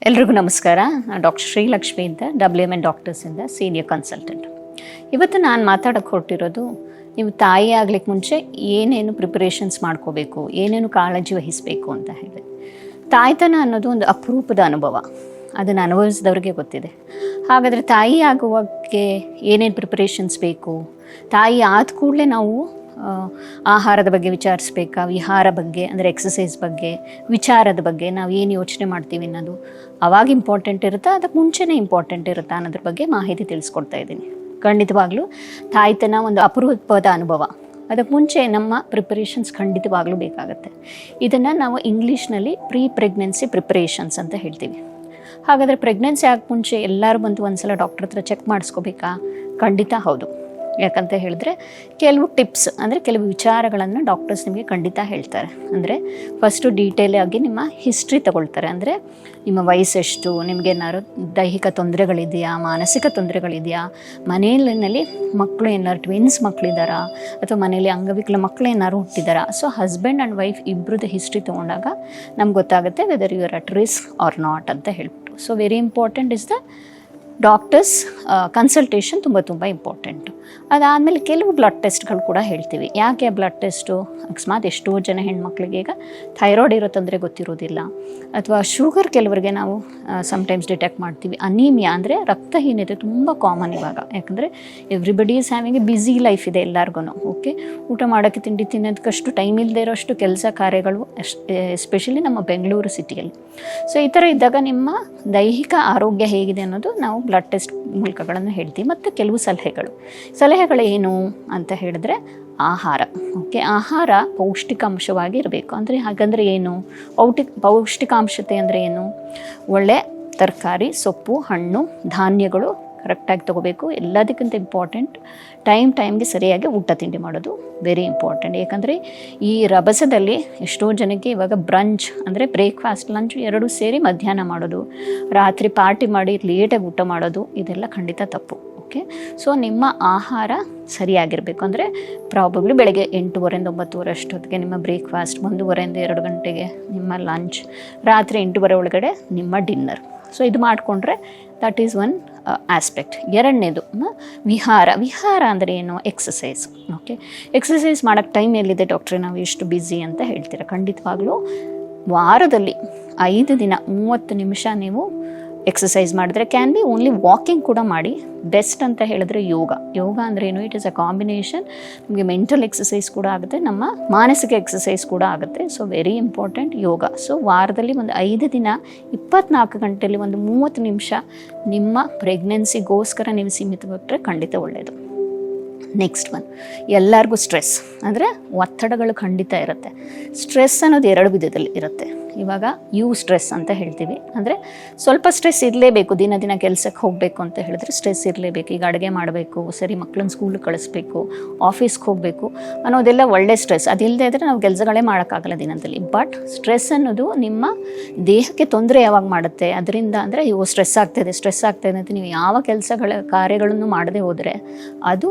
ಎಲ್ರಿಗೂ ನಮಸ್ಕಾರ. ನಾನು ಡಾಕ್ಟರ್ ಶ್ರೀಲಕ್ಷ್ಮಿ ಅಂತ WMN ಡಾಕ್ಟರ್ಸಿಂದ ಸೀನಿಯರ್ ಕನ್ಸಲ್ಟೆಂಟ್. ಇವತ್ತು ನಾನು ಮಾತಾಡೋಕ್ಕೆ ಹೊರಟಿರೋದು, ನೀವು ತಾಯಿ ಆಗ್ಲಿಕ್ಕೆ ಮುಂಚೆ ಏನೇನು ಪ್ರಿಪರೇಷನ್ಸ್ ಮಾಡ್ಕೋಬೇಕು, ಏನೇನು ಕಾಳಜಿ ವಹಿಸಬೇಕು ಅಂತ ಹೇಳಿ. ತಾಯ್ತನ ಅನ್ನೋದು ಒಂದು ಅಪರೂಪದ ಅನುಭವ, ಅದನ್ನು ಅನುಭವಿಸಿದವ್ರಿಗೆ ಗೊತ್ತಿದೆ. ಹಾಗಾದರೆ ತಾಯಿ ಆಗುವಕ್ಕೆ ಏನೇನು ಪ್ರಿಪರೇಷನ್ಸ್ ಬೇಕು, ತಾಯಿ ಆದ ಕೂಡಲೇ ನಾವು ಆಹಾರದ ಬಗ್ಗೆ ವಿಚಾರಿಸ್ಬೇಕಾ, ವಿಹಾರ ಬಗ್ಗೆ ಅಂದರೆ ಎಕ್ಸಸೈಸ್ ಬಗ್ಗೆ, ವಿಚಾರದ ಬಗ್ಗೆ ನಾವು ಏನು ಯೋಚನೆ ಮಾಡ್ತೀವಿ ಅನ್ನೋದು ಅವಾಗ ಇಂಪಾರ್ಟೆಂಟ್ ಇರುತ್ತಾ, ಅದಕ್ಕೆ ಮುಂಚೆನೇ ಇಂಪಾರ್ಟೆಂಟ್ ಇರುತ್ತಾ ಅನ್ನೋದ್ರ ಬಗ್ಗೆ ಮಾಹಿತಿ ತಿಳಿಸ್ಕೊಡ್ತಾ ಇದ್ದೀನಿ. ಖಂಡಿತವಾಗ್ಲೂ ತಾಯ್ತನ ಒಂದು ಅಪರೂಪದ ಅನುಭವ, ಅದಕ್ಕೆ ಮುಂಚೆ ನಮ್ಮ ಪ್ರಿಪರೇಷನ್ಸ್ ಖಂಡಿತವಾಗ್ಲೂ ಬೇಕಾಗುತ್ತೆ. ಇದನ್ನು ನಾವು ಇಂಗ್ಲೀಷ್ನಲ್ಲಿ ಪ್ರೆಗ್ನೆನ್ಸಿ ಪ್ರಿಪರೇಷನ್ಸ್ ಅಂತ ಹೇಳ್ತೀವಿ. ಹಾಗಾದರೆ ಪ್ರೆಗ್ನೆನ್ಸಿ ಆಗ ಮುಂಚೆ ಎಲ್ಲರೂ ಬಂದು ಒಂದ್ಸಲ ಡಾಕ್ಟರ್ ಹತ್ರ ಚೆಕ್ ಮಾಡಿಸ್ಕೋಬೇಕಾ? ಖಂಡಿತ ಹೌದು. ಯಾಕಂತ ಹೇಳಿದ್ರೆ ಕೆಲವು ಟಿಪ್ಸ್ ಅಂದರೆ ಕೆಲವು ವಿಚಾರಗಳನ್ನು ಡಾಕ್ಟರ್ಸ್ ನಿಮಗೆ ಖಂಡಿತ ಹೇಳ್ತಾರೆ. ಅಂದರೆ ಫಸ್ಟು ಡೀಟೇಲಾಗಿ ನಿಮ್ಮ ಹಿಸ್ಟ್ರಿ ತಗೊಳ್ತಾರೆ. ಅಂದರೆ ನಿಮ್ಮ ವಯಸ್ಸೆಷ್ಟು, ನಿಮಗೇನಾದ್ರು ದೈಹಿಕ ತೊಂದರೆಗಳಿದೆಯಾ, ಮಾನಸಿಕ ತೊಂದರೆಗಳಿದೆಯಾ, ಮನೆಯಲ್ಲಿ ಮಕ್ಕಳು ಏನಾದ್ರು ಟ್ವಿನ್ಸ್ ಮಕ್ಕಳಿದ್ದಾರಾ, ಅಥವಾ ಮನೇಲಿ ಅಂಗವಿಕಲ ಮಕ್ಕಳು ಏನಾದ್ರು ಹುಟ್ಟಿದಾರಾ. ಸೊ ಹಸ್ಬೆಂಡ್ ಆ್ಯಂಡ್ ವೈಫ್ ಇಬ್ಬರದ್ದು ಹಿಸ್ಟ್ರಿ ತೊಗೊಂಡಾಗ ನಮ್ಗೆ ಗೊತ್ತಾಗುತ್ತೆ whether you are at risk or not ಅಂತ ಹೇಳ್ಬಿಟ್ಟು. So very important is the doctors consultation ತುಂಬ ಇಂಪಾರ್ಟೆಂಟು. ಅದಾದಮೇಲೆ ಕೆಲವು ಬ್ಲಡ್ ಟೆಸ್ಟ್ಗಳು ಕೂಡ ಹೇಳ್ತೀವಿ. ಯಾಕೆ ಬ್ಲಡ್ ಟೆಸ್ಟು? ಅಕಸ್ಮಾತ್ ಎಷ್ಟೋ ಜನ ಹೆಣ್ಮಕ್ಳಿಗೆ ಈಗ ಥೈರಾಯ್ಡ್ ಇರೋ ತೊಂದರೆ ಗೊತ್ತಿರೋದಿಲ್ಲ, ಅಥವಾ ಶುಗರ್ ಕೆಲವರಿಗೆ ನಾವು ಸಮ್ಟೈಮ್ಸ್ ಡಿಟೆಕ್ಟ್ ಮಾಡ್ತೀವಿ. ಅನೀಮಿಯಾ ಅಂದರೆ ರಕ್ತಹೀನತೆ ತುಂಬ ಕಾಮನ್ ಇವಾಗ, ಯಾಕಂದರೆ everybody is having A busy life ಇದೆ ಎಲ್ಲರಿಗೂ. ಓಕೆ, ಊಟ ಮಾಡೋಕ್ಕೆ ತಿಂಡಿ ತಿನ್ನೋದಕ್ಕಷ್ಟು ಟೈಮ್ ಇಲ್ಲದೆ ಇರೋಷ್ಟು ಕೆಲಸ ಕಾರ್ಯಗಳು ಎಸ್ಪೆಷಲಿ ನಮ್ಮ ಬೆಂಗಳೂರು ಸಿಟಿಯಲ್ಲಿ. ಸೊ ಈ ಥರ ಇದ್ದಾಗ ನಿಮ್ಮ ದೈಹಿಕ ಆರೋಗ್ಯ ಹೇಗಿದೆ ಅನ್ನೋದು ನಾವು ಬ್ಲಡ್ ಟೆಸ್ಟ್ ಮೂಲಕಗಳನ್ನು ಹೇಳ್ತೀವಿ. ಮತ್ತು ಕೆಲವು ಸಲಹೆಗಳೇನು ಅಂತ ಹೇಳಿದ್ರೆ ಆಹಾರ. ಓಕೆ, ಆಹಾರ ಪೌಷ್ಟಿಕಾಂಶವಾಗಿ ಇರಬೇಕು. ಹಾಗಂದರೆ ಏನು ಪೌಷ್ಟಿಕಾಂಶತೆ ಅಂದರೆ ಏನು? ಒಳ್ಳೆ ತರಕಾರಿ, ಸೊಪ್ಪು, ಹಣ್ಣು, ಧಾನ್ಯಗಳು ಕರೆಕ್ಟಾಗಿ ತೊಗೋಬೇಕು. ಎಲ್ಲದಕ್ಕಿಂತ ಇಂಪಾರ್ಟೆಂಟ್ ಟೈಮ್ಗೆ ಸರಿಯಾಗಿ ಊಟ ತಿಂಡಿ ಮಾಡೋದು ವೆರಿ ಇಂಪಾರ್ಟೆಂಟ್. ಯಾಕಂದರೆ ಈ ರಭಸದಲ್ಲಿ ಎಷ್ಟೋ ಜನಕ್ಕೆ ಇವಾಗ ಬ್ರಂಚ್ ಅಂದರೆ ಬ್ರೇಕ್ಫಾಸ್ಟ್, ಲಂಚ್ ಎರಡೂ ಸೇರಿ ಮಧ್ಯಾಹ್ನ ಮಾಡೋದು, ರಾತ್ರಿ ಪಾರ್ಟಿ ಮಾಡಿ ಲೇಟಾಗಿ ಊಟ ಮಾಡೋದು, ಇದೆಲ್ಲ ಖಂಡಿತ ತಪ್ಪು. ಓಕೆ, ಸೊ ನಿಮ್ಮ ಆಹಾರ ಸರಿಯಾಗಿರಬೇಕು. ಅಂದರೆ ಪ್ರಾಬಬ್ಲಿ ಬೆಳಗ್ಗೆ 8:30 9 ಅಷ್ಟೊತ್ತಿಗೆ ನಿಮ್ಮ ಬ್ರೇಕ್ಫಾಸ್ಟ್, 1:30 2 ಗಂಟೆಗೆ ನಿಮ್ಮ ಲಂಚ್, ರಾತ್ರಿ 8:30 ಒಳಗಡೆ ನಿಮ್ಮ ಡಿನ್ನರ್. ಸೊ ಇದು ಮಾಡಿಕೊಂಡ್ರೆ ದಟ್ ಈಸ್ ಒನ್ ಆಸ್ಪೆಕ್ಟ್. ಎರಡನೇದು ವಿಹಾರ ಅಂದರೆ ಏನು? ಎಕ್ಸಸೈಸ್. ಓಕೆ, ಎಕ್ಸಸೈಸ್ ಮಾಡೋಕ್ಕೆ ಟೈಮ್ ಎಲ್ಲಿದೆ ಡಾಕ್ಟ್ರೆ, ನಾವು ಎಷ್ಟು ಬ್ಯುಸಿ ಅಂತ ಹೇಳ್ತೀರ. ಖಂಡಿತವಾಗ್ಲೂ ವಾರದಲ್ಲಿ 5 ದಿನ 30 ನಿಮಿಷ ನೀವು ಎಕ್ಸಸೈಸ್ ಮಾಡಿದ್ರೆ, ಕ್ಯಾನ್ ಬಿ ಓನ್ಲಿ ವಾಕಿಂಗ್ ಕೂಡ ಮಾಡಿ. ಬೆಸ್ಟ್ ಅಂತ ಹೇಳಿದ್ರೆ ಯೋಗ ಅಂದರೆ ಏನು? It is a combination. ನಿಮಗೆ ಮೆಂಟಲ್ ಎಕ್ಸಸೈಸ್ ಕೂಡ ಆಗುತ್ತೆ, ನಮ್ಮ ಮಾನಸಿಕ ಎಕ್ಸಸೈಸ್ ಕೂಡ ಆಗುತ್ತೆ. ಸೊ ವೆರಿ ಇಂಪಾರ್ಟೆಂಟ್ ಯೋಗ. ಸೊ ವಾರದಲ್ಲಿ ಒಂದು 5 ದಿನ 24 ಗಂಟೆಯಲ್ಲಿ ಒಂದು 30 ನಿಮಿಷ ನಿಮ್ಮ ಪ್ರೆಗ್ನೆನ್ಸಿಗೋಸ್ಕರ ನೀವು ಸೀಮಿತವಾಗಿಟ್ಟರೆ ಖಂಡಿತ ಒಳ್ಳೆಯದು. ನೆಕ್ಸ್ಟ್ ಒನ್, ಎಲ್ಲರಿಗೂ ಸ್ಟ್ರೆಸ್ ಅಂದರೆ ಒತ್ತಡಗಳು ಖಂಡಿತ ಇರುತ್ತೆ. ಸ್ಟ್ರೆಸ್ ಅನ್ನೋದು 2 ವಿಧದಲ್ಲಿ ಇರುತ್ತೆ. ಇವಾಗ ಸ್ಟ್ರೆಸ್ ಅಂತ ಹೇಳ್ತೀವಿ, ಅಂದರೆ ಸ್ವಲ್ಪ ಸ್ಟ್ರೆಸ್ ಇರಲೇಬೇಕು. ದಿನ ಕೆಲಸಕ್ಕೆ ಹೋಗಬೇಕು ಅಂತ ಹೇಳಿದ್ರೆ ಸ್ಟ್ರೆಸ್ ಇರಲೇಬೇಕು. ಈಗ ಅಡುಗೆ ಮಾಡಬೇಕು, ಸರಿ ಮಕ್ಕಳನ್ನ ಸ್ಕೂಲಿಗೆ ಕಳಿಸ್ಬೇಕು, ಆಫೀಸ್ಗೆ ಹೋಗಬೇಕು ಅನ್ನೋದೆಲ್ಲ ಒಳ್ಳೆ ಸ್ಟ್ರೆಸ್. ಅದಿಲ್ಲದೆ ಇದ್ದರೆ ನಾವು ಕೆಲಸಗಳೇ ಮಾಡೋಕ್ಕಾಗಲ್ಲ ದಿನದಲ್ಲಿ. ಬಟ್ ಸ್ಟ್ರೆಸ್ ಅನ್ನೋದು ನಿಮ್ಮ ದೇಹಕ್ಕೆ ತೊಂದರೆ ಯಾವಾಗ ಮಾಡುತ್ತೆ, ಅದರಿಂದ ಅಂದರೆ ಸ್ಟ್ರೆಸ್ ಆಗ್ತಾಯಿದೆ ಅಂತ ನೀವು ಯಾವ ಕಾರ್ಯಗಳನ್ನು ಮಾಡದೆ ಹೋದರೆ ಅದು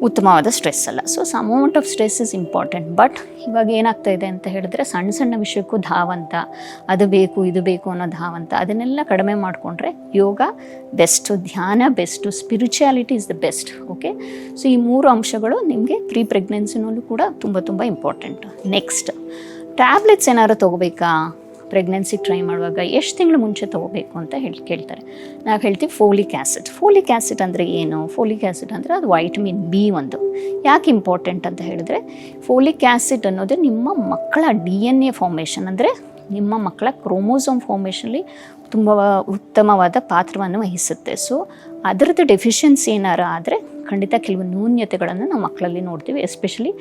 ಉತ್ತಮವಾದ ಸ್ಟ್ರೆಸ್ ಅಲ್ಲ. So some amount of stress is important. But ಇವಾಗ ಏನಾಗ್ತಾ ಇದೆ ಅಂತ ಹೇಳಿದ್ರೆ ಸಣ್ಣ ವಿಷಯಕ್ಕೂ ಧಾವಂತ, ಅದು ಬೇಕು ಇದು ಬೇಕು ಅನ್ನೋ ಧಾವಂತ, ಅದನ್ನೆಲ್ಲ ಕಡಿಮೆ ಮಾಡಿಕೊಂಡ್ರೆ ಯೋಗ ಬೆಸ್ಟು, ಧ್ಯಾನ best, spirituality is the best. Okay, so ಈ 3 ಅಂಶಗಳು ನಿಮಗೆ ಪ್ರೆಗ್ನೆನ್ಸಿನಲ್ಲೂ ಕೂಡ ತುಂಬ ಇಂಪಾರ್ಟೆಂಟ್. ನೆಕ್ಸ್ಟ್, ಟ್ಯಾಬ್ಲೆಟ್ಸ್ ಏನಾದ್ರು ತೊಗೋಬೇಕಾ? ಪ್ರೆಗ್ನೆನ್ಸಿ ಟ್ರೈ ಮಾಡುವಾಗ ಎಷ್ಟು ತಿಂಗಳು ಮುಂಚೆ ತೊಗೋಬೇಕು ಅಂತ ಕೇಳ್ತಾರೆ. ನಾವು ಹೇಳ್ತೀವಿ ಫೋಲಿಕ್ ಆ್ಯಸಿಡ್ ಅಂದರೆ ಏನು? ಫೋಲಿಕ್ ಆ್ಯಸಿಡ್ ಅಂದರೆ ಅದು ವೈಟಮಿನ್ B1. ಯಾಕೆ ಇಂಪಾರ್ಟೆಂಟ್ ಅಂತ ಹೇಳಿದ್ರೆ, ಫೋಲಿಕ್ ಆ್ಯಸಿಡ್ ಅನ್ನೋದು ನಿಮ್ಮ ಮಕ್ಕಳ DNA ಫಾರ್ಮೇಷನ್, ಅಂದರೆ ನಿಮ್ಮ ಮಕ್ಕಳ ಕ್ರೋಮೋಸೋಮ್ ಫಾರ್ಮೇಷನಲ್ಲಿ ತುಂಬ ಉತ್ತಮವಾದ ಪಾತ್ರವನ್ನು ವಹಿಸುತ್ತೆ. ಸೊ ಅದರದ್ದು ಡೆಫಿಷಿಯನ್ಸಿ ಏನಾರು ಆದರೆ ಖಂಡಿತ ಕೆಲವು ನ್ಯೂನ್ಯತೆಗಳನ್ನು ನಾವು ಮಕ್ಕಳಲ್ಲಿ ನೋಡ್ತೀವಿ. Especially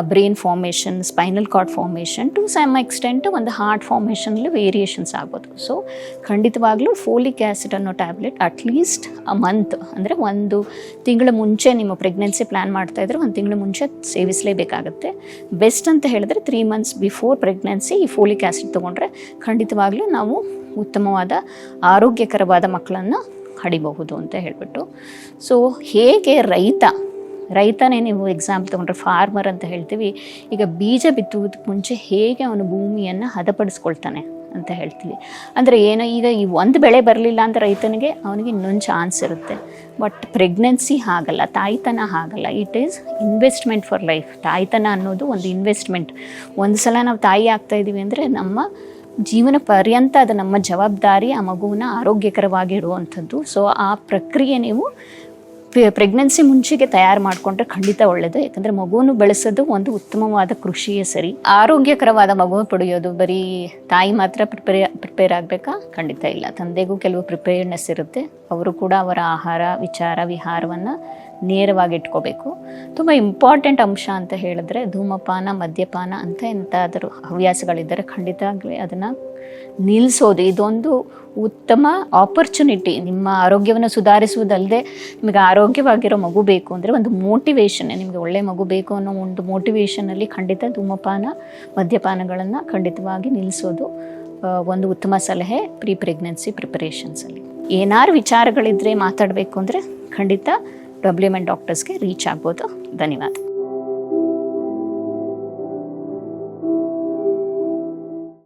brain formation, spinal cord formation, to some extent ಒಂದು ಹಾರ್ಟ್ ಫಾರ್ಮೇಷನಲ್ಲಿ ವೇರಿಯೇಷನ್ಸ್ ಆಗ್ಬೋದು. ಸೊ ಖಂಡಿತವಾಗ್ಲೂ ಫೋಲಿಕ್ ಆ್ಯಸಿಡ್ ಅನ್ನೋ ಟ್ಯಾಬ್ಲೆಟ್ ಅಟ್ಲೀಸ್ಟ್ ಮಂತ್, ಅಂದರೆ 1 ತಿಂಗಳ ಮುಂಚೆ ನಿಮ್ಮ ಪ್ರೆಗ್ನೆನ್ಸಿ ಪ್ಲ್ಯಾನ್ ಮಾಡ್ತಾಯಿದ್ರೆ 1 ತಿಂಗಳ ಮುಂಚೆ ಸೇವಿಸಲೇಬೇಕಾಗುತ್ತೆ. ಬೆಸ್ಟ್ ಅಂತ ಹೇಳಿದ್ರೆ 3 months ಬಿಫೋರ್ ಪ್ರೆಗ್ನೆನ್ಸಿ ಈ ಫೋಲಿಕ್ ಆ್ಯಸಿಡ್ ತೊಗೊಂಡ್ರೆ ಖಂಡಿತವಾಗ್ಲೂ ನಾವು ಉತ್ತಮವಾದ ಆರೋಗ್ಯಕರವಾದ ಮಕ್ಕಳನ್ನು ಹಡಿಬಹುದು ಅಂತ ಹೇಳ್ಬಿಟ್ಟು. ಸೊ ಹೇಗೆ ರೈತನೇ ನೀವು ಎಕ್ಸಾಂಪಲ್ ತೊಗೊಂಡ್ರೆ ಫಾರ್ಮರ್ ಅಂತ ಹೇಳ್ತೀವಿ. ಈಗ ಬೀಜ ಬಿತ್ತುವುದಕ್ಕೆ ಮುಂಚೆ ಹೇಗೆ ಅವನು ಭೂಮಿಯನ್ನು ಹದಪಡಿಸ್ಕೊಳ್ತಾನೆ ಅಂತ ಹೇಳ್ತೀವಿ. ಅಂದರೆ ಏನೋ ಈಗ ಈ ಒಂದು ಬೆಳೆ ಬರಲಿಲ್ಲ ಅಂತ ರೈತನಿಗೆ ಅವನಿಗೆ ಇನ್ನೊಂದು ಚಾನ್ಸ್ ಇರುತ್ತೆ. ಬಟ್ ಪ್ರೆಗ್ನೆನ್ಸಿ ಹಾಗಲ್ಲ, ತಾಯ್ತನ ಹಾಗಲ್ಲ. It is investment for life. ತಾಯ್ತನ ಅನ್ನೋದು ಒಂದು ಇನ್ವೆಸ್ಟ್ಮೆಂಟ್. ಒಂದು ಸಲ ನಾವು ತಾಯಿ ಆಗ್ತಾ ಇದ್ದೀವಿ ಅಂದರೆ ನಮ್ಮ ಜೀವನ ಪರ್ಯಂತ ಅದು ನಮ್ಮ ಜವಾಬ್ದಾರಿ ಆ ಮಗುವನ್ನ ಆರೋಗ್ಯಕರವಾಗಿ ಇಡುವಂಥದ್ದು. ಸೊ ಆ ಪ್ರಕ್ರಿಯೆ ನೀವು ಪ್ರೆಗ್ನೆನ್ಸಿ ಮುಂಚೆಗೆ ತಯಾರು ಮಾಡಿಕೊಂಡ್ರೆ ಖಂಡಿತ ಒಳ್ಳೆಯದು. ಯಾಕಂದರೆ ಮಗುವನ್ನು ಬೆಳೆಸೋದು ಒಂದು ಉತ್ತಮವಾದ ಕೃಷಿಯೇ ಸರಿ. ಆರೋಗ್ಯಕರವಾದ ಮಗು ಪಡೆಯೋದು ಬರೀ ತಾಯಿ ಮಾತ್ರ ಪ್ರಿಪೇರ್ ಆಗಬೇಕಾ? ಖಂಡಿತ ಇಲ್ಲ. ತಂದೆಗೂ ಕೆಲವು ಪ್ರಿಪೇರ್ನೆಸ್ ಇರುತ್ತೆ. ಅವರು ಕೂಡ ಅವರ ಆಹಾರ ವಿಹಾರವನ್ನು ನೇರವಾಗಿ ಇಟ್ಕೋಬೇಕು. ತುಂಬ ಇಂಪಾರ್ಟೆಂಟ್ ಅಂಶ ಅಂತ ಹೇಳಿದ್ರೆ ಧೂಮಪಾನ, ಮದ್ಯಪಾನ ಅಂತ ಎಂತಾದರೂ ಹವ್ಯಾಸಗಳಿದ್ದರೆ ಖಂಡಿತವಾಗ್ಲೂ ಅದನ್ನು ನಿಲ್ಲಿಸೋದು. ಇದೊಂದು ಉತ್ತಮ ಆಪರ್ಚುನಿಟಿ. ನಿಮ್ಮ ಆರೋಗ್ಯವನ್ನು ಸುಧಾರಿಸುವುದಲ್ಲದೆ ನಿಮಗೆ ಆರೋಗ್ಯವಾಗಿರೋ ಮಗು ಬೇಕು ಅಂದರೆ ಒಂದು ಮೋಟಿವೇಶನ್, ನಿಮಗೆ ಒಳ್ಳೆಯ ಮಗು ಬೇಕು ಅನ್ನೋ ಒಂದು ಮೋಟಿವೇಶನಲ್ಲಿ ಖಂಡಿತ ಧೂಮಪಾನ, ಮದ್ಯಪಾನಗಳನ್ನು ಖಂಡಿತವಾಗಿ ನಿಲ್ಲಿಸೋದು ಒಂದು ಉತ್ತಮ ಸಲಹೆ ಪ್ರೆಗ್ನೆನ್ಸಿ ಪ್ರಿಪರೇಷನ್ಸಲ್ಲಿ. ಏನಾರು ವಿಚಾರಗಳಿದ್ದರೆ ಮಾತಾಡಬೇಕು ಅಂದರೆ ಖಂಡಿತ WMN ಡಾಕ್ಟರ್ಸ್ಗೆ ರೀಚ್ ಆಗ್ಬೋದು. ಧನ್ಯವಾದ.